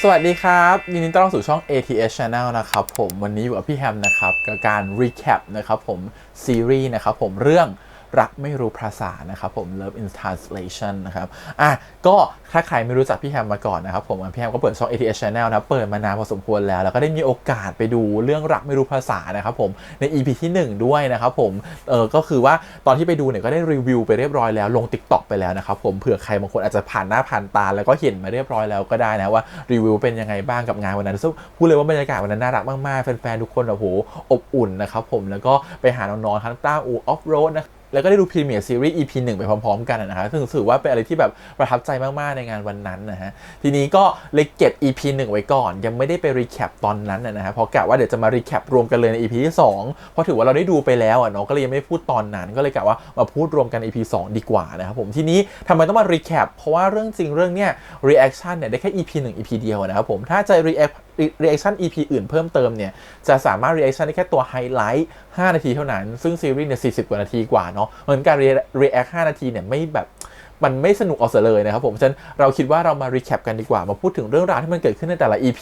สวัสดีครับยินดีต้อนรับสู่ช่อง ATS Channel นะครับผมวันนี้อยู่กับพี่แฮมนะครับกับการ recap นะครับผมซีรีส์นะครับผมเรื่องรักไม่รู้ภาษานะครับผม Love in Translation นะครับก็ถ้าใครไม่รู้จักพี่แฮมมาก่อนนะครับผมพี่แฮมก็เปิดช่อง ATS Channel นะเปิดมานานพอสมควรแล้วก็ได้มีโอกาสไปดูเรื่องรักไม่รู้ภาษานะครับผมใน EP ที่1ด้วยนะครับผมก็คือว่าตอนที่ไปดูเนี่ยก็ได้รีวิวไปเรียบร้อยแล้วลง TikTok ไปแล้วนะครับผมเผื่อใครบางคนอาจจะผ่านหน้าผ่านตาแล้วก็เห็นมาเรียบร้อยแล้วก็ได้นะว่ารีวิวเป็นยังไงบ้างกับงานวันนั้นซึ่งพูดเลยว่าบรรยากาศวันนั้นน่ารักมากๆแฟนๆทุกคนโอ้โหอบอุ่นนะครับผมแล้วก็ไปหาน้องๆทั้งต้าอูออฟโรดนะแล้วก็ได้ดูพรีเมียร์ซีรีส์ EP 1ไปพร้อมๆกันนะครับซึ่งถือว่าเป็นอะไรที่แบบประทับใจมากๆในงานวันนั้นนะฮะทีนี้ก็เลยเก็บ EP 1ไว้ก่อนยังไม่ได้ไปรีแคปตอนนั้นนะฮะเพราะกะว่าเดี๋ยวจะมารีแคปรวมกันเลยใน EP ที่2เพราะถือว่าเราได้ดูไปแล้วเนาะก็เลยยังไม่พูดตอนนั้นก็เลยกะว่ามาพูดรวมกัน EP 2ดีกว่านะครับผมทีนี้ทำไมต้องมารีแคปเพราะว่าเรื่องจริงเรื่องเนี้ย reaction เนี่ยได้แค่ EP 1 EP เดียวนะครับผมถ้าจะ reaction EP อื่นเพิ่มเติมเนี่ยจะสามารถ reaction ได้แค่ตัวไฮไลท์5 นาทีเท่านั้นซึ่งซีรีส์เนี่ย40 กว่านาทีกว่าเนาะเหมือนการ react 5 นาทีเนี่ยไม่แบบมันไม่สนุกเอาเสียเลยนะครับผมฉะนั้นเราคิดว่าเรามา recap กันดีกว่ามาพูดถึงเรื่องราวที่มันเกิดขึ้นในแต่ละ EP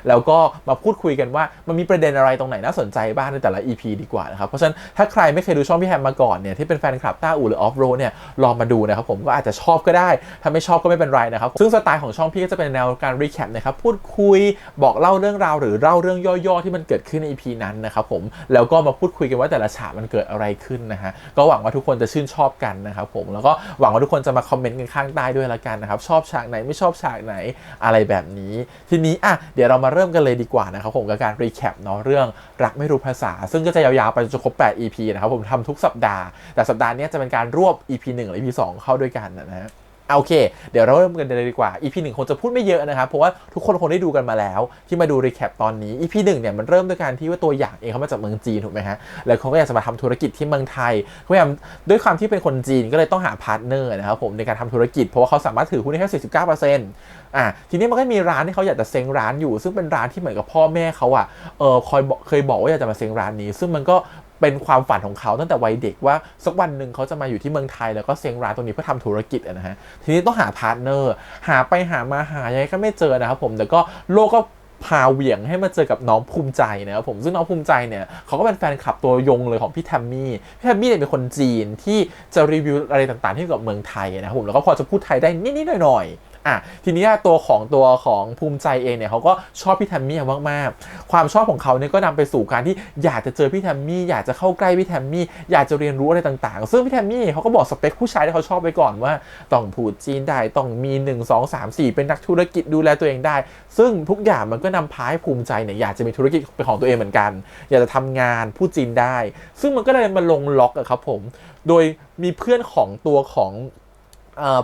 แล้วก็มาพูดคุยกันว่ามันมีประเด็นอะไรตรงไหนน่าสนใจบ้างในแต่ละ EP ดีกว่านะครับเพราะฉะนั้นถ้าใครไม่เคยดูช่องพี่แฮมมาก่อนเนี่ยที่เป็นแฟนคลับต้าอู่หรือออฟโรดเนี่ยลองมาดูนะครับผมก็อาจจะชอบก็ได้ถ้าไม่ชอบก็ไม่เป็นไรนะครับซึ่งสไตล์ของช่องพี่ก็จะเป็นแนวการ recap นะครับพูดคุยบอกเล่าเรื่องราวหรือเล่าเรื่องย่อๆที่มันเกิดขึ้นใน EP นั้นนะครับผมแล้วก็มาพูดคุยกันว่าแต่ละฉากมันเกิดอะไรขึ้นนะฮะก็หวังว่าทุกคนจะชื่นชอบกันนะครับผมแล้วก็หวังว่าทุกคนจะมาคอมเมนต์กันข้างใต้ด้วยละกันนะครับชอบฉากไหนไม่ชอบฉากไหนอะไรแบบนี้ทีนี้เดี๋ยวเรามาเริ่มกันเลยดีกว่านะครับผมกับการรีแคปเนาะเรื่องรักไม่รู้ภาษาซึ่งก็จะยาวๆไปจนครบ8 EP นะครับผมทำทุกสัปดาห์แต่สัปดาห์นี้จะเป็นการรวบ EP 1 และ EP 2 เข้าด้วยกันนะฮะโอเคเดี๋ยวเราเริ่มกันเลยดีกว่า EP 1 คงจะพูดไม่เยอะนะครับเพราะว่าทุกคนคงได้ดูกันมาแล้วที่มาดูรีแคปตอนนี้ EP 1 เนี่ยมันเริ่มด้วยการที่ว่าตัวอย่างเองเขามาจากเมืองจีนถูกไหมฮะแล้วเขาก็อยากจะมาทำธุรกิจที่เมืองไทยเขาพยายามด้วยความที่เป็นคนจีนก็เลยต้องหาพาร์ทเนอร์นะครับผมในการทำธุรกิจเพราะว่าเขาสามารถถือหุ้นได้แค่ 49%ทีนี้มันก็มีร้านที่เขาอยากจะเซ้งร้านอยู่ซึ่งเป็นร้านที่เหมือนกับพ่อแม่เขาเคยบอกว่าอยากจะมาเซ้งร้านนี้ซึ่งมันก็เป็นความฝันของเขาตั้งแต่วัยเด็กว่าสักวันหนึ่งเขาจะมาอยู่ที่เมืองไทยแล้วก็เซ้งร้านตรงนี้เพื่อทำธุรกิจนะฮะทีนี้ต้องหาพาร์ทเนอร์หาไปหามาหายังไงก็ไม่เจอนะครับผมแต่ก็โลกก็พาเหวี่ยงให้มาเจอกับน้องภูมิใจนะครับผมซึ่งน้องภูมิใจเนี่ยเขาก็เป็นแฟนคลับตัวยงเลยของพี่แทมมี่เนี่ยเป็นคนจีนที่จะรีวิวอะไรต่างๆที่เกี่ยวกับเมืองไทยนะครับผมแล้วก็พอจะพูดไทยได้นิดๆหน่อยๆทีนี้ตัวของภูมิใจเองเนี่ยเขาก็ชอบพี่แทมมี่มากๆความชอบของเขาเนี่ยก็นำไปสู่การที่อยากจะเจอพี่แทมมี่อยากจะเข้าใกล้พี่แทมมี่อยากจะเรียนรู้อะไรต่างๆซึ่งพี่แทมมี่เขาก็บอกสเปคผู้ชายที่เขาชอบไปก่อนว่าต้องพูดจีนได้ต้องมี1 2 3 4เป็นนักธุรกิจดูแลตัวเองได้ซึ่งทุกอย่างมันก็นำพาให้ภูมิใจเนี่ยอยากจะมีธุรกิจเป็นของตัวเองเหมือนกันอยากจะทำงานพูดจีนได้ซึ่งมันก็เลยมาลงล็อกอะครับผมโดยมีเพื่อนของตัวขอ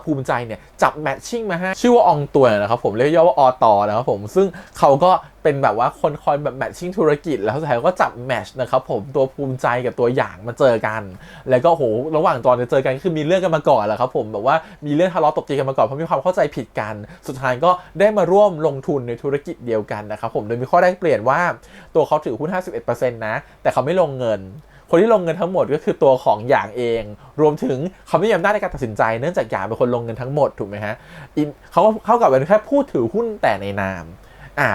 งภูมิใจเนี่ยจับแมทชิ่งมาให้ชื่อว่าอองตัวนะครับผมเรียกย่อว่าอตนะครับผมซึ่งเขาก็เป็นแบบว่าคนคอยแบบแมทชิ่งธุรกิจแล้วสุดท้ายก็จับแมทช์นะครับผมตัวภูมิใจกับตัวอย่างมาเจอกันแล้วก็โหระหว่างตอนจะเจอกันคือมีเรื่องกันมาก่อนแหละครับผมแบบว่ามีเรื่องทะเลาะตบตีกันมาก่อนเพราะมีความเข้าใจผิดกันสุดท้ายก็ได้มาร่วมลงทุนในธุรกิจเดียวกันนะครับผมโดยมีข้อแลกเปลี่ยนว่าตัวเขาถือหุ้น 51% นะแต่เขาไม่ลงเงินคนที่ลงเงินทั้งหมดก็คือตัวของหยางเองรวมถึงเขาไม่มีอำนาจในการตัดสินใจเนื่องจากหยางเป็นคนลงเงินทั้งหมดถูกไหมฮะเขาเข้ากับเป็นแค่ผู้ถือหุ้นแต่ในนาม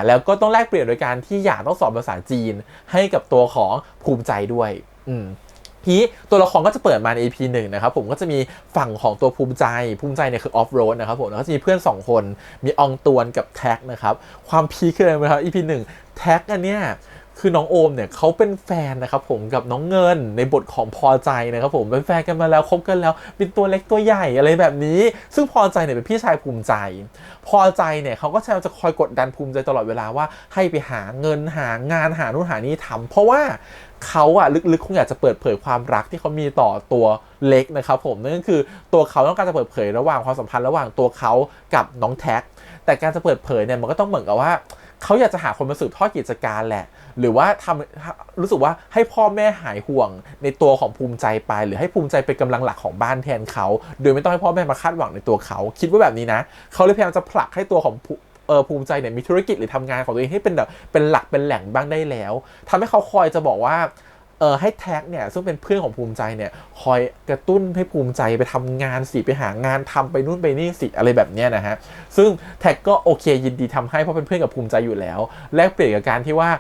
แล้วก็ต้องแลกเปลี่ยนโดยการที่หยางต้องสอนภาษาจีนให้กับตัวของภูมิใจด้วยทีตัวละครก็จะเปิดมาใน EP 1นะครับผมก็จะมีฝั่งของตัวภูมิใจเนี่ยคือออฟโรดนะครับผมแล้วก็จะมีเพื่อน2คนมีอองตวนกับแท็กนะครับความพีคคืออะไรไหมครับ EP 1แท็กอันเนี้ยคือน้องโอมเนี่ยเขาเป็นแฟนนะครับผมกับน้องเงินในบทของพอใจนะครับผมเป็นแฟนกันมาแล้วคบกันแล้วเป็นตัวเล็กตัวใหญ่อะไรแบบนี้ซึ่งพอใจเนี่ยเป็นพี่ชายภูมิใจพอใจเนี่ยเขาก็จะคอยกดดันภูมิใจตลอดเวลาว่าให้ไปหาเงินหางานหานู่นหานี่ทำเพราะว่าเขาลึกๆคงอยากจะเปิดเผยความรักที่เขามีต่อตัวเล็กนะครับผมนั่นก็คือตัวเขาต้องการจะเปิดเผยระหว่างความสัมพันธ์ระหว่างตัวเขากับน้องแท็กแต่การจะเปิดเผยเนี่ยมันก็ต้องเหมือนกับว่าเขาอยากจะหาคนมาสืบทอดกิจการแหละหรือว่ารู้สึกว่าให้พ่อแม่หายห่วงในตัวของภูมิใจไปหรือให้ภูมิใจเป็นกำลังหลักของบ้านแทนเขาโดยไม่ต้องให้พ่อแม่มาคาดหวังในตัวเขาคิดว่าแบบนี้นะเขาเลยพยายามจะผลักให้ตัวของภูมิใจเนี่ยมีธุรกิจหรือทำงานของตัวเองให้เป็นแบบเป็นหลักเป็นแหล่งบ้างได้แล้วทำให้เขาคอยจะบอกว่า ให้แท็กเนี่ยซึ่งเป็นเพื่อนของภูมิใจเนี่ยคอยกระตุ้นให้ภูมิใจไปทำงานสิไปหางานทำไปนู่นไปนี่สิอะไรแบบเนี้ยนะฮะซึ่งแท็กก็โอเคยินดีทำให้เพราะเป็นเพื่อนกับภูมิใจอยู่แล้วแลกเปลี่ยนกับการที่ว่า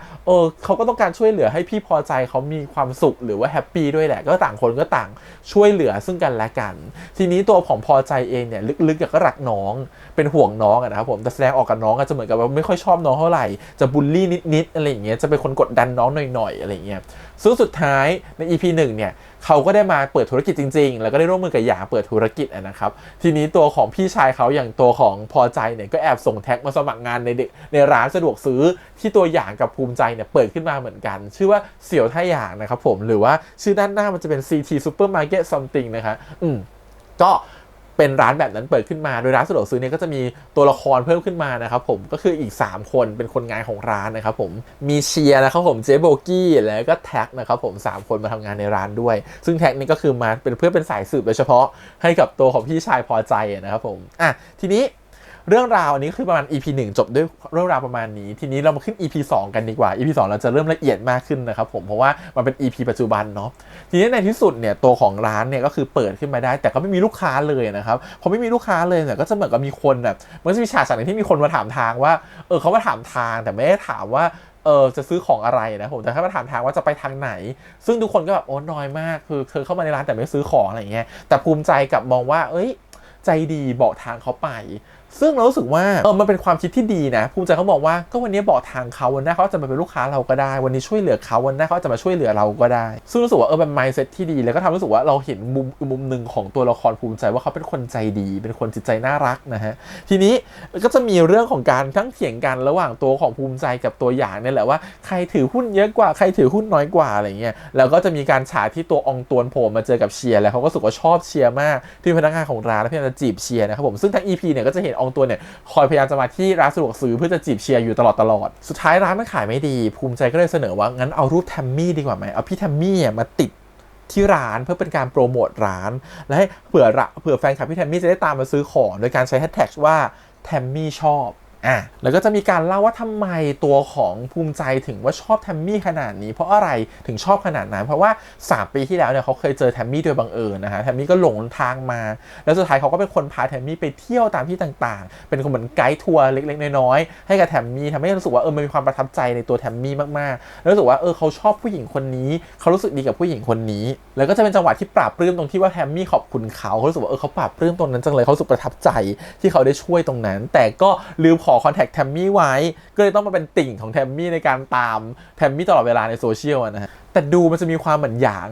เขาก็ต้องการช่วยเหลือให้พี่พอใจเขามีความสุขหรือว่าแฮปปี้ด้วยแหละก็ต่างคนก็ต่างช่วยเหลือซึ่งกันและกันทีนี้ตัวของพอใจเองเนี่ยลึกๆก็รักน้องเป็นห่วงน้องนะครับผมแต่แสดงออกกับน้องก็จะเหมือนกับว่าไม่ค่อยชอบน้องเท่าไหร่จะบูลลี่นิดๆอะไรอย่างเงี้ยจะเป็นคนกดดันน้องหน่อยๆอะไรอย่างเงี้ยซึ่งสุดท้ายใน EP 1เนี่ยเขาก็ได้มาเปิดธุรกิจจริงๆแล้วก็ได้ร่วมมือกับหยางเปิดธุรกิจนะครับทีนี้ตัวของพี่ชายเขาอย่างตัวของพอใจเนี่ยก็แอบส่งแท็กมาสมัครงานในร้านสะดวกซื้อที่ตัวหยางกับภูมิใจเนี่ยเปิดขึ้นมาเหมือนกันชื่อว่าเสี่ยวท่าหยางนะครับผมหรือว่าชื่อด้านหน้ามันจะเป็น CT Supermarket something นะคะก็เป็นร้านแบบนั้นเปิดขึ้นมาโดยร้านสะดวกซื้อเนี่ยก็จะมีตัวละครเพิ่มขึ้นมานะครับผมก็คืออีก3คนเป็นคนงานของร้านนะครับผมมีเชียร์นะครับผมเจ๊โบกี้แล้วก็แท็กนะครับผม3คนมาทำงานในร้านด้วยซึ่งแท็กนี่ก็คือมาเป็นเพื่อเป็นสายสืบโดยเฉพาะให้กับตัวของพี่ชายพอใจนะครับผมทีนี้เรื่องราวอันนี้คือประมาณ EP 1 จบด้วยเรื่องราวประมาณนี้ทีนี้เรามาขึ้น EP 2 กันดีกว่า EP 2 เราจะเริ่มละเอียดมากขึ้นนะครับผมเพราะว่ามันเป็น EP ปัจจุบันเนาะทีนี้ในที่สุดเนี่ยตัวของร้านเนี่ยก็คือเปิดขึ้นมาได้แต่ก็ไม่มีลูกค้าเลยนะครับพอไม่มีลูกค้าเลยเนี่ยก็จะเหมือนกับมีคนแบบมันจะมีฉากหนึ่งที่มีคนมาถามทางว่าเขามาถามทางแต่ไม่ได้ถามว่าจะซื้อของอะไรนะผมแต่แค่มาถามทางว่าจะไปทางไหนซึ่งทุกคนก็แบบโอ้น้อยมากคือเธอเข้ามาในร้านแต่ไม่ซื้อของอะไรเงี้ยแต่ภูมิใจกับมองว่าใจดีบอกทางเขาไปซึ่งเรารู้สึกว่ามันเป็นความคิดที่ดีนะภูมิใจเขาบอกว่าก็วันนี้บอกทางเขาวันหน้าเขาจะมาเป็นลูกค้าเราก็ได้วันนี้ช่วยเหลือเขาวันหน้าเขาจะมาช่วยเหลือเราก็ได้ซึ่งรู้สึกว่าเป็น mindset ที่ดีแล้วก็ทำรู้สึกว่าเราเห็นมุมหนึ่งของตัวละครภูมิใจว่าเขาเป็นคนใจดีเป็นคนจิตใจน่ารักนะฮะทีนี้ก็จะมีเรื่องของการทั้งเถียงกันระหว่างตัวของภูมิใจกับตัวอย่างนี่แหละว่าใครถือหุ้นเยอะกว่าใครถือหุ้นน้อยกว่าอะไรเงี้ยแล้วก็จะมีการฉากที่ตัวองตวนโผล่มาเจอกับเชียร์แล้วเขาก็รู้สึกว่าชอบเชียร์มากที่พนักงานของร้านแล้วพยายามจะจีบเชียร์นะครับผมซึ่งทั้ง EP เนี่ยก็จะเห็นองตวนเนี่ยคอยพยายามจะมาที่ร้านสะดวกซื้อเพื่อจะจีบเชียร์อยู่ตลอดสุดท้ายร้านมันขายไม่ดีภูมิใจก็เลยเสนอว่างั้นเอารูปแทมมี่ดีกว่าไหมเอาพี่แทมมี่มาติดที่ร้านเพื่อเป็นการโปรโมทร้านและให้เผื่อแฟนคลับพี่แทมมี่จะได้ตามมาซื้อของโดยการใช้แฮชแท็กว่าแทมมี่ชอบแล้วก็จะมีการเล่าว่าทำไมตัวของภูมิใจถึงว่าชอบแทมมี่ขนาดนี้เพราะอะไรถึงชอบขนาดนั้นเพราะว่า3 ปีที่แล้วเนี่ยเขาเคยเจอแทมมี่โดยบังเอิญนะฮะแทมมี่ก็หลงทางมาแล้วสุดท้ายเขาก็เป็นคนพาแทมมี่ไปเที่ยวตามที่ต่างๆเป็นคนเหมือนไกด์ทัวร์เล็กๆน้อยๆให้กับแทมมี่ทำให้รู้สึกว่ามันมีความประทับใจในตัวแทมมี่มากๆแล้วรู้สึกว่าเขาชอบผู้หญิงคนนี้เขารู้สึกดีกับผู้หญิงคนนี้แล้วก็จะเป็นจังหวะที่ปราบปลื้มตรงที่ว่าแทมมี่ขอบคุณเขารู้สึกว่าเขาปราบปลื้มตรงนั้นจังเลยเขารู้สึกประทับใจที่เขาได้ช่วยตรงนั้นแต่ก็ลืมขอคอนแทคแทมมี่ไว้ก็เลยต้องมาเป็นติ่งของแทมมี่ในการตามแทมมี่ตลอดเวลาในโซเชียลนะฮะแต่ดูมันจะมีความเหมือนหยา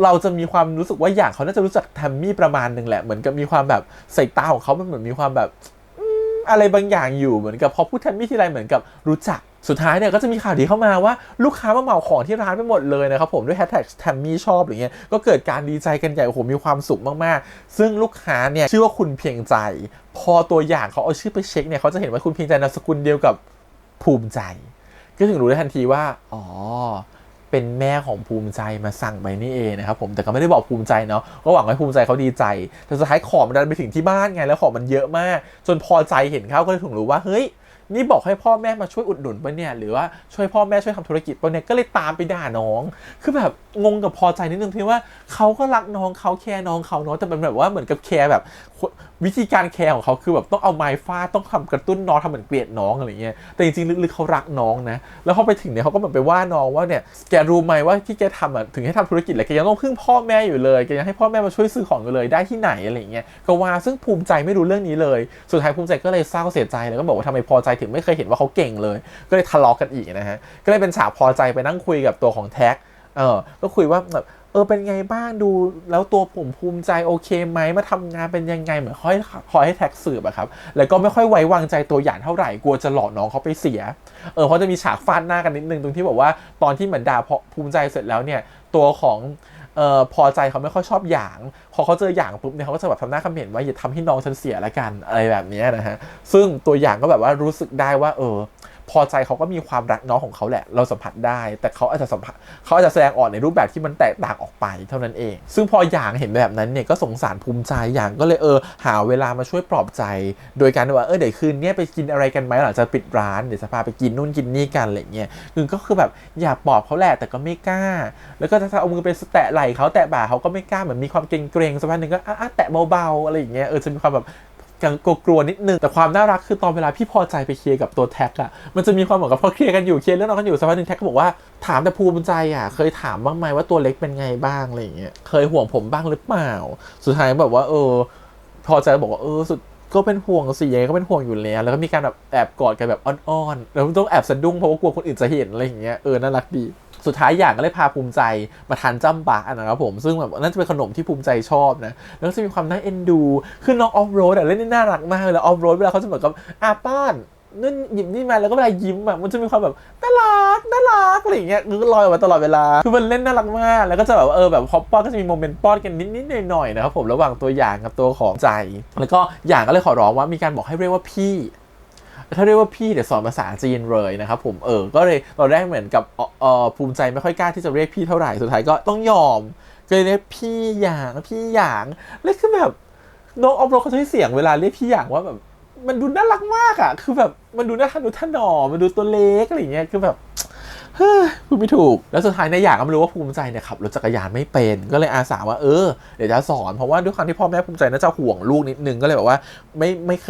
งเราจะมีความรู้สึกว่าหยางเขาน่าจะรู้จักแทมมี่ประมาณนึงแหละเหมือนกับมีความแบบสายตาของเขามันเหมือนมีความแบบอะไรบางอย่างอยู่เหมือนกับพอพูดแทมมี่ทีไรเหมือนกับรู้จักสุดท้ายเนี่ยก็จะมีข่าวดีเข้ามาว่าลูกค้ามาเหมาของที่ร้านไปหมดเลยนะครับผมด้วยแฮชแท็กแทมมี่ชอบอย่างเงี้ยก็เกิดการดีใจกันใหญ่โอ้โหมีความสุขมากๆซึ่งลูกค้าเนี่ยชื่อว่าคุณเพียงใจพอตัวอย่างเขาเอาชื่อไปเช็คเนี่ยเขาจะเห็นว่าคุณเพียงใจนามสกุลเดียวกับภูมิใจก็ถึงรู้ได้ทันทีว่าเป็นแม่ของภูมิใจมาสั่งไปนี่เองนะครับผมแต่ก็ไม่ได้บอกภูมิใจเนาะก็หวังให้ภูมิใจเขาดีใจแต่สุดท้ายของมันดันไปถึงที่บ้านไงแล้วของมันเยอะมากจนพอใจเห็นเขาก็เลยถึงรู้ว่าเฮ้ยนี่บอกให้พ่อแม่มาช่วยอุดหนุนป่ะเนี่ยหรือว่าช่วยพ่อแม่ช่วยทำธุรกิจป่ะเนี่ยก็เลยตามไปด่าน้องคือแบบงงกับพอใจนิดนึงที่ว่าเขาก็รักน้องเขาแคร์น้องเขาเนาะแต่มันแบบว่าเหมือนกับแคร์แบบวิธีการแคร์ของเขาคือแบบต้องเอาไม้ฟาดต้องทำกระตุ้นน้องทำเหมือนเกลียดน้องอะไรเงี้ยแต่จริงๆลึกๆเขารักน้องนะแล้วพอไปถึงเนี่ยเขาก็แบบไปว่าน้องว่าเนี่ยแกรู้ไหมว่าที่แกทำถึงให้ทำธุรกิจแล้วแกยังต้องพึ่งพ่อแม่อยู่เลยแกยังให้พ่อแม่มาช่วยซื้อของอยู่เลยได้ที่ไหนอะไรเงี้ยก็ว่าซึ่งภูมิใจไม่รู้เรื่องนี้เลยสุดท้ายภูมิใจก็เลยเศร้าเสียใจแล้วก็บอกว่าทำไมพอใจถึงไม่เคยเห็นว่าเขาเก่งเลยก็เลยทะเลาะกันอีกนะฮะก็เลยเป็นฉากพอใจไปนั่งคุยกับตัวของแท็กก็คุยว่าแบบเป็นไงบ้างดูแล้วตัวผมภูมิใจโอเคไหมมาทำงานเป็นยังไงเหมือนคอยให้แท็กสืบอะครับแล้วก็ไม่ค่อยไว้วางใจตัวอย่างเท่าไหร่กลัวจะหลอกน้องเขาไปเสียเพราะจะมีฉากฟาดหน้ากันนิดนึงตรงที่บอกว่าตอนที่เหมือนด่าภูมิใจเสร็จแล้วเนี่ยตัวของพอใจเขาไม่ค่อยชอบหยางพอเขาเจอหยางปุ๊บเนี่ยเขาก็จะแบบทำหน้าคำเหม็นว่าอย่าทำให้น้องฉันเสียละกันอะไรแบบนี้นะฮะซึ่งตัวอย่างก็แบบว่ารู้สึกได้ว่า พอใจเขาก็มีความรักน้องของเขาแหละเราสัมผัสได้แต่เขาอาจจะแสดงออกในรูปแบบที่มันแตกต่างออกไปเท่านั้นเองซึ่งพอหยางเห็นแบบนั้นเนี่ยก็สงสารภูมิใจหยางก็เลยหาเวลามาช่วยปลอบใจโดยการว่าเดี๋ยวคืนนี้ไปกินอะไรกันไหมหลังจากปิดร้านเดี๋ยวจะพาไปกินนู่นกินนี่กันอะไรเงี้ยก็คือแบบอยากปลอบเขาแหละแต่ก็ไม่กล้าแล้วก็จะเอามือไปแตะไหล่เขาแตะบ่าเขาก็ไม่กล้าเหมือนมีความเกรงๆสักพักนึงก็แตะเบาๆอะไรอย่างเงี้ยจะมีความแบบกลัวนิดนึงแต่ความน่ารักคือตอนเวลาพี่พอใจไปเคลียร์กับตัวแท็กอะมันจะมีความเหมือนกับพอเคลียร์กันอยู่เคลียร์เรื่องกันอยู่สักพักนึงแท็กก็บอกว่าถามแต่ภูมิใจอะเคยถามบ้างไหมว่าตัวเล็กเป็นไงบ้างอะไรอย่างเงี้ยเคยห่วงผมบ้างหรือเปล่าสุดท้ายแบบว่าพอใจบอกว่าสุดก็เป็นห่วงสิยังไงก็เป็นห่วงอยู่แล้วก็มีการแบบแอบกอดกันแบบอ้อนๆแล้วต้องแอบสะดุ้งเพราะว่ากลัวคนอื่นจะเห็นอะไรอย่างเงี้ยน่ารักดีสุดท้ายอย่างก็เลยพาภูมิใจมาทานจ้ำบะนะครับผมซึ่งแบบนั่นจะเป็นขนมที่ภูมิใจชอบนะแล้วก็จะมีความน่าเอ็นดูคือน้องออฟโรดเล่นได้น่ารักมากเลยแล้วออฟโรดเวลาเขาจะเหมือนกับป้อนนั่นหยิบนี่มาแล้วก็เวลายิ้มมันจะมีความแบบน่ารักอะไรอย่างเงี้ยก็ลอยออกมาตลอดเวลาคือมันเล่นน่ารักมากแล้วก็จะแบบแบบพอป้อนก็จะมีโมเมนต์ป้อนกันนิดๆหน่อยๆนะครับผมระหว่างตัวอย่างกับตัวของใจแล้วก็อย่างก็เลยขอร้องว่ามีการบอกให้เรียกว่าพี่ถ้าเรียกว่าพี่เดี๋ยวสอนภาษาจีนเลยนะครับผมก็เลยตอนแรกเหมือนกับภูมิใจไม่ค่อยกล้าที่จะเรียกพี่เท่าไหร่สุดท้ายก็ต้องยอมก็เลยเรียกพี่อย่างแล้วคือแบบน้องออฟโรดเขาใช้เสียงเวลาเรียกพี่อย่างว่าแบบมันดูน่ารักมากอ่ะคือแบบมันดูน่าทะนุถนอมมันดูตัวเล็กอะไรอย่างเงี้ยคือแบบพูดไม่ถูกแล้วสุดท้ายในอย่างก็ไม่รู้ว่าภูมิใจเนี่ยขับรถจักรยานไม่เป็นก็เลยอาสาว่าเดี๋ยวจะสอนเพราะว่าด้วยความที่พ่อแม่ภูมิใจน่าจะห่วงลูกนิดนึงก็เลยแบบว่าไม่เค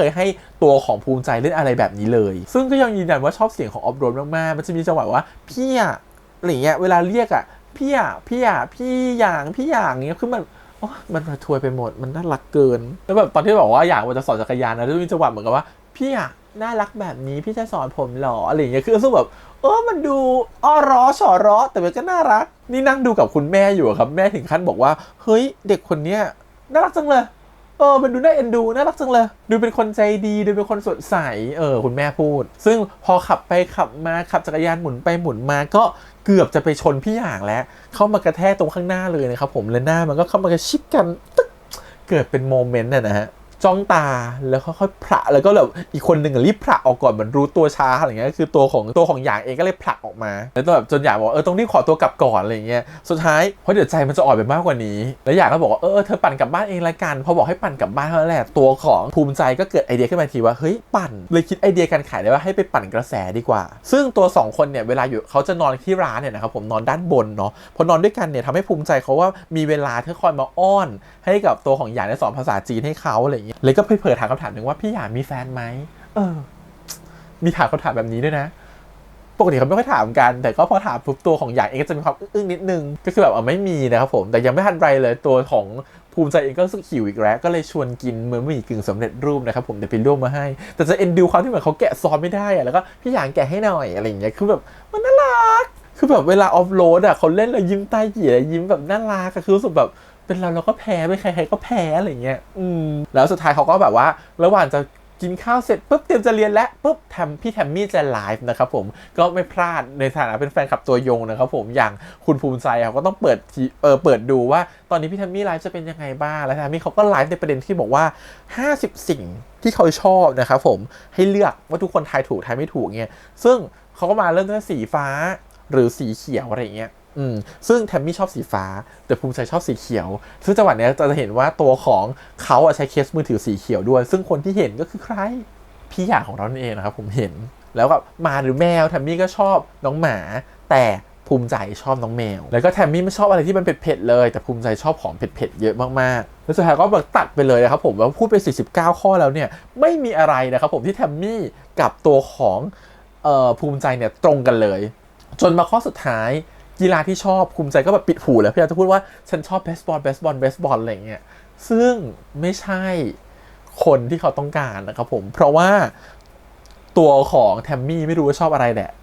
ยให้ตัวของภูมิใจเล่นอะไรแบบนี้เลยซึ่งก็ยังยืนยันว่าชอบเสียงของออฟโรดมากๆมันจะมีจังหวะว่าพี่อะไรเงี้ยเวลาเรียกพี่อย่างเงี้ยคือมันระทวยไปหมดมันน่ารักเกินแล้วแบบตอนที่บอกว่าอยากจะสอนจักรยานนะจะมีจังหวะเหมือนกับว่าพี่น่ารักแบบนี้พี่จะสอนผมหรออะไรอย่างเงี้ยคือรู้สึกแบบมันดูร้อฉอร้อแต่มันก็น่ารักนี่นั่งดูกับคุณแม่อยู่ครับแม่ถึงขั้นบอกว่าเฮ้ยเด็กคนเนี้ยน่ารักจังเลยมันดูน่าเอ็นดูน่ารักจังเลยดูเป็นคนใจดีดูเป็นคนสดใสคุณแม่พูดซึ่งพอขับไปขับมาขับจักรยานหมุนไปหมุนมาก็เกือบจะไปชนพี่อย่างแล้วเข้ามากระแทกตรงข้างหน้าเลยนะครับผมและหน้ามันก็เข้ามากระชิดกันตึ๊กเกิดเป็นโมเมนต์นะฮะจ้องตาแล้วค่อยๆผละแล้วก็แบบอีกคนหนึ่งรีบผละออกก่อนเหมือนรู้ตัวช้าอะไรเงี้ยคือตัวของหยางเองก็เลยผละออกมาแล้วแบบจนหยางบอกต้องรีบขอตัวกลับก่อนอะไรเงี้ยสุดท้ายเพราะเดี๋ยวใจมันจะอ่อนไปมากกว่านี้แล้วหยางก็บอกว่าเธอปั่นกลับบ้านเองละกันพอบอกให้ปั่นกลับบ้านเท่านั้นแหละตัวของภูมิใจก็เกิดไอเดียขึ้นมาทีว่าเฮ้ยปั่นเลยคิดไอเดียการขายได้ว่าให้ไปปั่นกระแสดีกว่าซึ่งตัว2คนเนี่ยเวลาอยู่เขาจะนอนที่ร้านเนี่ยนะครับผมนอนด้านบนเนาะพอนอนด้วยกันเนี่ยทำให้ภูมิใจเขาว่ามีเวลาที่คอยมาอ้อนให้กับตัวของหยางได้สอนภาษาจีนให้เขาอะไรอย่างเงี้ยเลยก็เผยถามคำถามหนึ่งว่าพี่หยางมีแฟนไหมมีถามคำถามแบบนี้ด้วยนะปกติเขาไม่ค่อยถามกันแต่ก็พอถามปุ๊บตัวของหยางเองก็จะมีความอึ้งนิดนึงก็คือแบบไม่มีนะครับผมแต่ยังไม่ทันไรเลยตัวของภูมิใจเองก็รู้สึกหิวอีกแล้วก็เลยชวนกินเหมือนหมี่กึ่งสำเร็จรูปนะครับผมเดี๋ยวไปร่วมมาให้แต่จะเอ็นดูความที่เหมือนเขาแกะซอสไม่ได้แล้วก็พี่หยางแกะให้หน่อยอะไรอย่างเงี้ยคือแบบมันน่ารักคือแบบเวลาออฟโรดเขาเล่นแล้วยิ้มใต้เหยียดยิ้มแบบน่ารักคือรู้สึกแบบเป็นเราก็แพ้ไม่ใครๆก็แพ้อะไรเงี้ยแล้วสุดท้ายเขาก็แบบว่าระหว่างจะกินข้าวเสร็จปุ๊บเตรียมจะเรียนแล้วปุ๊บพี่แทมมี่จะไลฟ์นะครับผมก็ไม่พลาดในฐานะเป็นแฟนคลับตัวยงนะครับผมอย่างคุณภูมิใจเขาก็ต้องเปิดดูว่าตอนนี้พี่แทมมี่ไลฟ์จะเป็นยังไงบ้างแล้วแทมมี่เขาก็ไลฟ์ในประเด็นที่บอกว่า50สิ่งที่เขาชอบนะครับผมให้เลือกว่าทุกคนทายถูกทายไม่ถูกเงี้ยซึ่งเขาก็มาเริ่มตั้งสีฟ้าหรือสีเขียวอะไรเงี้ยซึ่งแทมมี่ชอบสีฟ้าแต่ภูมิใจชอบสีเขียวซึ่งจังหวะนี้จะเห็นว่าตัวของเขาใช้เคสมือถือสีเขียวด้วยซึ่งคนที่เห็นก็คือใครพี่หยางของเรานั่นเองนะครับผมเห็นแล้วก็หมาหรือแมวแทมมี่ก็ชอบน้องหมาแต่ภูมิใจชอบน้องแมวแล้วก็แทมมี่ไม่ชอบอะไรที่มันเผ็ดๆเลยแต่ภูมิใจชอบของเผ็ดๆเยอะมากๆแล้วสุดท้ายก็แบบตัดไปเลยนะครับผมแล้วพูดไป49ข้อแล้วเนี่ยไม่มีอะไรนะครับผมที่แทมมี่กับตัวของภูมิใจเนี่ยตรงกันเลยจนมาข้อสุดท้ายกีฬาที่ชอบภูมิใจก็แบบปิดหูแล้วพยายามจะพูดว่าฉันชอบเบสบอลอะไรเงี้ยซึ่งไม่ใช่คนที่เขาต้องการนะครับผมเพราะว่าตัวของแทมมี่ไม่รู้ว่าชอบอะไรแหล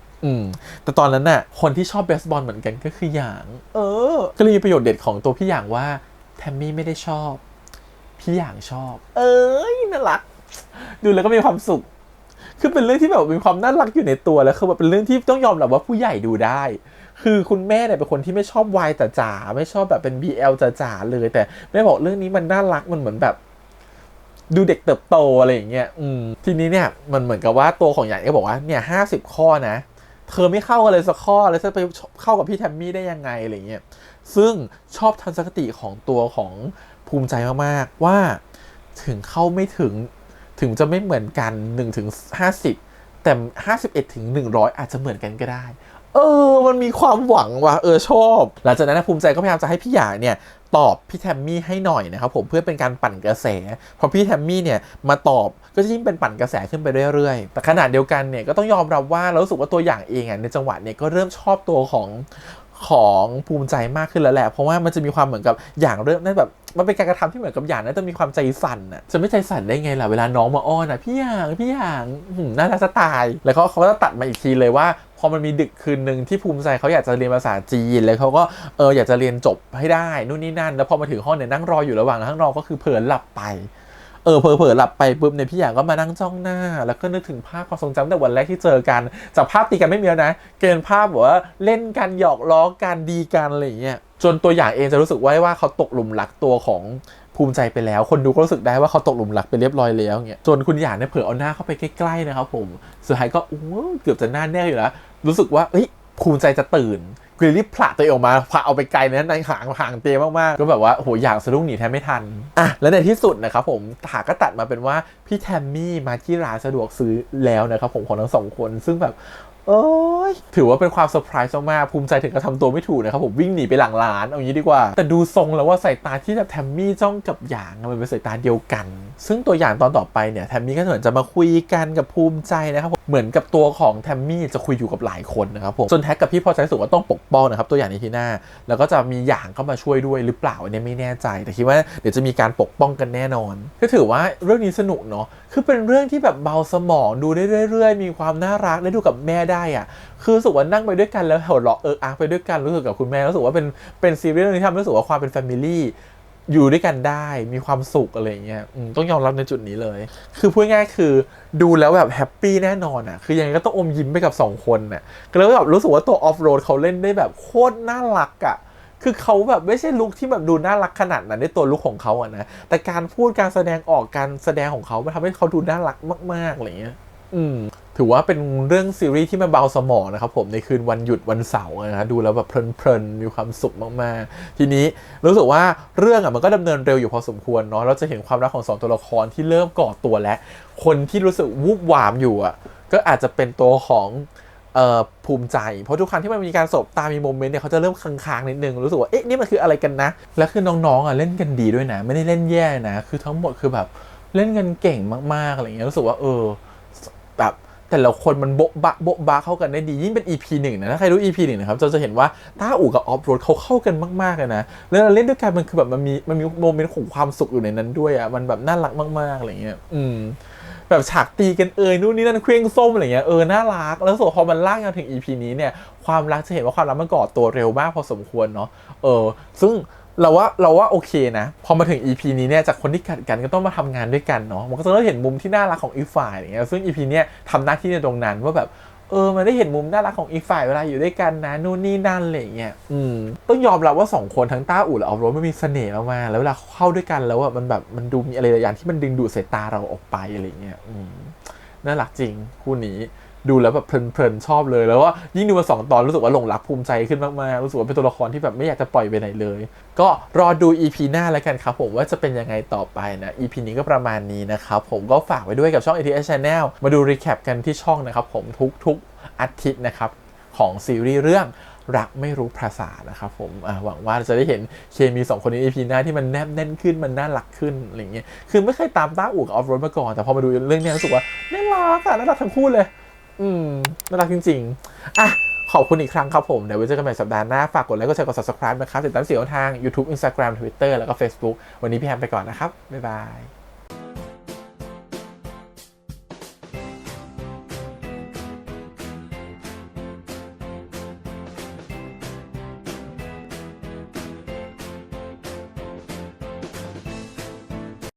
ะแต่ตอนนั้นน่ะคนที่ชอบเบสบอลเหมือนกันก็คือหยางก็เลยมีประโยชน์เด็ดของตัวพี่หยางว่าแทมมี่ไม่ได้ชอบพี่หยางชอบน่ารักดูแล้วก็มีความสุขคือเป็นเรื่องที่แบบมีความน่ารักอยู่ในตัวแล้วคือแบบเป็นเรื่องที่ต้องยอมรับว่าผู้ใหญ่ดูได้คือคุณแม่เนี่ยเป็นคนที่ไม่ชอบวายจ๋าไม่ชอบแบบเป็น BL จ๋าเลยแต่แม่บอกเรื่องนี้มันน่ารักมันเหมือนแบบ ดูเด็กเติบโตอะไรอย่างเงี้ยทีนี้เนี่ยมันเหมือนกับว่าตัวของหยางก็บอกว่าเนี่ย50 ข้อนะเธอไม่เข้ากันเลยสักข้อแล้วจะไปเข้ากับพี่แทมมี่ได้ยังไงอะไรเงี้ยซึ่งชอบทัศนคติของตัวของภูมิใจมากๆว่าถึงเข้าไม่ถึงจะไม่เหมือนกัน1 ถึง 50แต่51 ถึง 100อาจจะเหมือนกันก็ได้มันมีความหวังว่ะชอบหลังจากนั้นภูมิใจก็พยายามจะให้พี่หยางเนี่ยตอบพี่แทมมี่ให้หน่อยนะครับผมเพื่อเป็นการปั่นกระแสพอพี่แทมมี่เนี่ยมาตอบก็จะยิ่งเป็นปั่นกระแสขึ้นไปเรื่อยๆแต่ขณะเดียวกันเนี่ยก็ต้องยอมรับว่าเรารู้สึกว่าตัวอย่างเองในจังหวะเนี่ยก็เริ่มชอบตัวของภูมิใจมากขึ้นแล้วแหละเพราะว่ามันจะมีความเหมือนกับอย่างเรื่องนั้นแบบมันเป็นการกระทำที่เหมือนกับอย่างนั้นจะมีความใจสั่นน่ะจะไม่ใจสั่นได้ไงล่ะเวลาน้องมาอ้อนพี่หยางน่ารักจะตายแล้วเขาก็ตัดมาอีกทีเลยว่าพอมันมีดึกคืนนึงที่ภูมิใจเขาอยากจะเรียนภาษาจีนแล้วเขาก็อยากจะเรียนจบให้ได้นู่นนี่นั่นแล้วพอมาถึงห้องเนี่ยนั่งรออยู่ระหว่างนั่งรอก็คือเผลอหลับไปเผลอหลับไปปุ๊บเนี่ยพี่หยางก็มานั่งจ้องหน้าแล้วก็นึกถึงภาพความทรงจำแต่วันแรกที่เจอกันจากภาพตีกันไม่มีแล้วนะเกณฑ์ภาพแบบว่าเล่นกันหยอกล้อกันดีกันอะไรอย่างเงี้ยจนตัวอย่างเองจะรู้สึกว่าเขาตกหลุมรักตัวของภูมิใจไปแล้วคนดูก็รู้สึกได้ว่าเขาตกหลุมรักไปเรียบร้อยแล้วเงี้ยจนคุณหยางเนี่ยเผลอเอาหน้าเข้าไปใกล้ๆนะครับผมสุดท้ายก็เกือบจะหน้าแน่อยู่แล้วรู้สึกว่าภูมิใจจะตื่นกรีบผละตัวเองออกมาผละเอาไปไกลนะในห่างเตียงมากๆก็แบบว่าโหอย่างสะดุ้งหนีแทบไม่ทันและในที่สุดนะครับผมถาก็ตัดมาเป็นว่าพี่แทมมี่มาที่ร้านสะดวกซื้อแล้วนะครับผมของทั้ง2 คนซึ่งแบบถือว่าเป็นความเซอร์ไพรส์มากภูมิใจถึงกับทำตัวไม่ถูกนะครับผมวิ่งหนีไปหลังร้านเอางี้ดีกว่าแต่ดูทรงแล้วว่าสายตาที่แทมมี่จ้องกับหยางมันเป็นสายตาเดียวกันซึ่งตัวอย่างตอนต่อไปเนี่ยแทมมี่ก็เหมือนจะมาคุยกันกับภูมิใจนะครับเหมือนกับตัวของแทมมี่จะคุยอยู่กับหลายคนนะครับผมจนแท็กกับพี่พอใจรู้สึกว่าต้องปกป้องนะครับตัวอย่างในทีหน้าแล้วก็จะมีหยางเข้ามาช่วยด้วยหรือเปล่าเนี่ยไม่แน่ใจแต่คิดว่าเดี๋ยวจะมีการปกป้องกันแน่นอนก็ถือว่าเรื่องนี้สนุกเนาะคือเป็นเรื่องที่แบบเบาสมองดูได้เรื่อยๆมีความน่ารักได้ดูกับแม่ได้อะคือรู้สึกว่านั่งไปด้วยกันแล้วหัวเราะอาร์ไปด้วยกันรู้สึกกับคุณแม่รู้สึกว่าเป็นซีรีส์เรื่องที่ทำให้รู้สึกว่าความเป็นแฟมิลี่อยู่ด้วยกันได้มีความสุขอะไรเงี้ยต้องยอมรับในจุดนี้เลยคือพูดง่ายคือดูแล้วแบบแฮปปี้แน่นอนอ่ะคือยังไงก็ต้องอมยิ้มไปกับ2 คนน่ะก็เลยแบบรู้สึกว่าตัวออฟโรดเขาเล่นได้แบบโคตรน่ารักอ่ะคือเขาแบบไม่ใช่ลุคที่แบบดูน่ารักขนาดนั้นในตัวลุคของเขาอะนะแต่การพูดการแสดงออกการแสดงของเขามันทำให้เขาดูน่ารักมากๆอะไรเงี้ยถือว่าเป็นเรื่องซีรีส์ที่มันเบาสมองนะครับผมในคืนวันหยุดวันเสาร์นะดูแล้วแบบเพลินมีความสุขมากๆทีนี้รู้สึกว่าเรื่องมันก็ดำเนินเร็วอยู่พอสมควรเนาะเราจะเห็นความรักของ2 ตัวละครที่เริ่มก่อตัวและคนที่รู้สึกวูบวามอยู่ก็อาจจะเป็นตัวของภูมิใจเพราะทุกครั้งที่มันมีการสบตามีโมเมนต์เนี่ยเขาจะเริ่มค้างๆนิดนึงรู้สึกว่านี่มันคืออะไรกันนะแล้วคือน้องๆเล่นกันดีด้วยนะไม่ได้เล่นแย่นะคือทั้งหมดคือแบบเล่นกันเก่งมากๆอะไรเงี้ยรู้สึกว่าแบบแต่ละคนมันโบ๊ะบะเข้ากันได้ดียิ่งเป็น EP 1นะถ้าใครรู้ EP 1นะครับจะเห็นว่าต้าอู่กับออฟโรดเขาเข้ากันมากๆเลยนะแล้วเล่นด้วยกันมันคือแบบมันมีโมเมนต์ของความสุขอยู่ในนั้นด้วยมันแบบน่ารักมากๆอะไรเงี้ยแบบฉากตีกันนู่นนี่นั่นเคร่งส้มอะไรเงี้ยน่ารักแล้วส่วนพอมันลากมาถึง EP นี้เนี่ยความรักจะเห็นว่าความรักมันก่อตัวเร็วมากพอสมควรเนาะซึ่งเราว่าโอเคนะพอมาถึง EP นี้เนี่ยจากคนที่กัดกันก็ต้องมาทำงานด้วยกันเนาะมันก็จะได้เห็นมุมที่น่ารักของอีกฝ่ายอย่างเงี้ยซึ่ง EP เนี้ยทำหน้าที่ในตรงนั้นว่าแบบมันได้เห็นมุมน่ารักของอีกฝ่ายเวลาอยู่ด้วยกันนะนู่นนี่นั่นอะไรเงี้ยต้องยอมรับว่า2 คนทั้งต้าอู่และออฟโรดมันมีเสน่ห์มากๆแล้วเวลาเข้าด้วยกันแล้วมันแบบมันดูมีอะไรหลายอย่างที่มันดึงดูดสายตาเราออกไปอะไรเงี้ยน่ารักจริงคู่นี้ดูแล้วแบบเพลินชอบเลยแล้วว่ายิ่งดูมา2 ตอนรู้สึกว่าหลงรักภูมิใจขึ้นมากๆรู้สึกว่าเป็นตัวละครที่แบบไม่อยากจะปล่อยไปไหนเลยก็รอดู EP หน้าแล้วกันครับผมว่าจะเป็นยังไงต่อไปนะ EP นี้ก็ประมาณนี้นะครับผมก็ฝากไว้ด้วยกับช่อง ATS Channel มาดูรีแคปกันที่ช่องนะครับผมทุกอาทิตย์นะครับของซีรีส์เรื่องรักไม่รู้ภาษานะครับผมหวังว่าจะได้เห็นเคมี2 คนใน EP หน้าที่มันแนบแน่นขึ้นมันน่ารักขึ้นอะไรเงี้ยคือไม่เคยตามต้าอู่กับออฟโรดมาก่อนแต่พอมาดูเรื่องนี้รู้สึกว่าน่ารักทั้งคู่เลยน่ารักจริงๆขอบคุณอีกครั้งครับผมเดี๋ยวไว้เจอกันใหม่สัปดาห์หน้าฝากกดไลค์กดแชร์กด Subscribe นะครับติดตามเสียงทาง YouTube Instagram Twitter แล้วก็ Facebook วันนี้พี่แฮมไปก่อนนะครับบ๊ายบาย